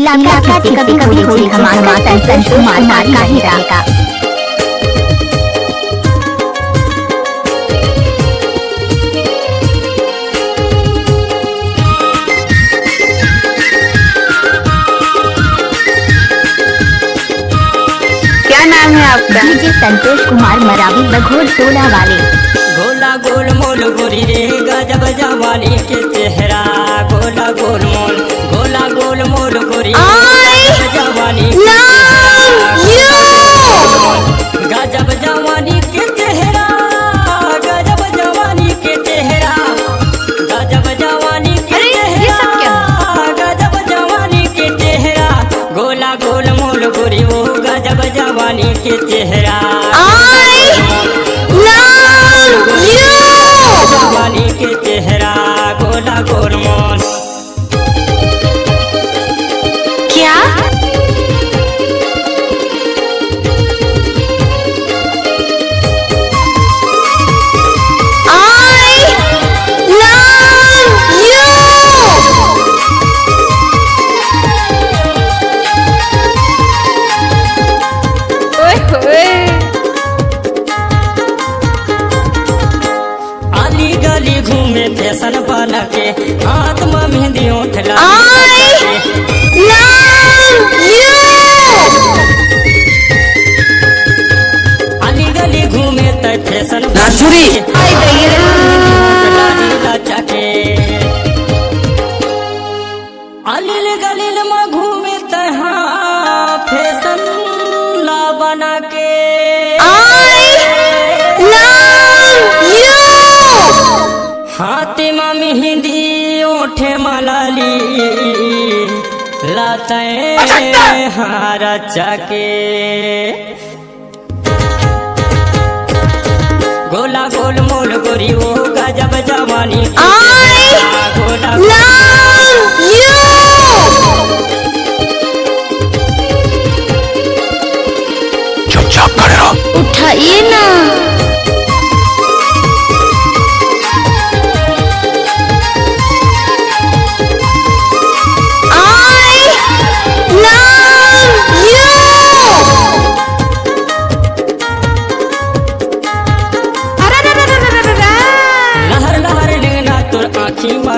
इलाका किसी कभी कभी होली धमाका संतोष कुमार का ही रहेगा। क्या नाम है आपका? डीजे संतोष कुमार मरावी बघोर टोला वाले। गोला गोल मोल गोरी रे गजब जवानी के चेहरा, गोला गोल मोल गोरी गजब जवानी गजब जवानी के चेहरा, गजब जवानी के चेहरा, गजब जवानी के चेहरा, गजब जवानी के चेहरा, गोला गोल मोल गोरी वो गजब जवानी के चेहरा, जवानी के चेहरा, गोला गोल मोल। क्या गली घूमे फैशन बना के, हाथ में मेहंदी उठला अली गली घूमे त फैशन चाके, अलिल गलिल में घूमे त फैशन ला बना के, हाथी में मेहंदी ओठे मलाली लाते हारा चाके, गोला गोल मोल गोरी वो गजब जवानी गोला चुपचाप खड़े रहो। उठाइए ना।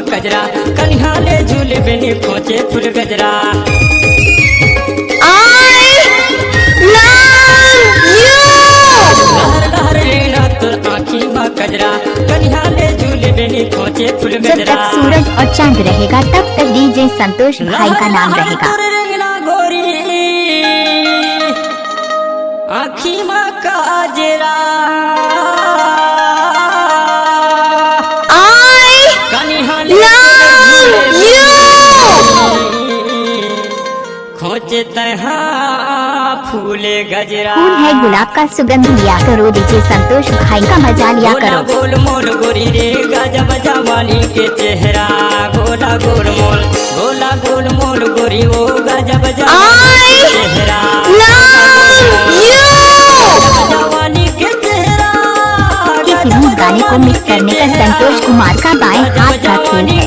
गजरा कन्हाले झूले बेनी खोचे फूल गजरा, लहर लहर लेना तोर आँखी में गजरा, कन्हाले झूले बेनी खोचे फूल जब गजरा। तक सूरज और चांद रहेगा तब तक डीजे संतोष भाई का नाम रहेगा। गोरी आँखी में काजरा, खोचे तहा फूले गजरा, फूल है गुलाब का सुगंध लिया करो, डीजे संतोष भाई का मजा लिया करो। गोल मोल गोरी रे गजब जवानी के चेहरा, गोला गोल मोल गोरी वो गजब जवानी के चेहरा, जवानी के चेहरा। किसी भी गाने को मिक्स करने का संतोष कुमार का बाएं हाथ का खेल है।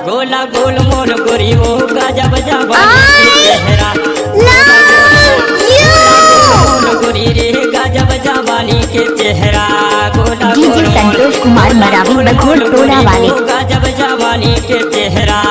गोला गोल मोल गोरी वो गजब जवानी के चेहरा, गोरी रे गजब जवानी के चेहरा, गोला डीजे संतोष कुमार मरावी बघोर टोला वाले। गजब जवानी के चेहरा।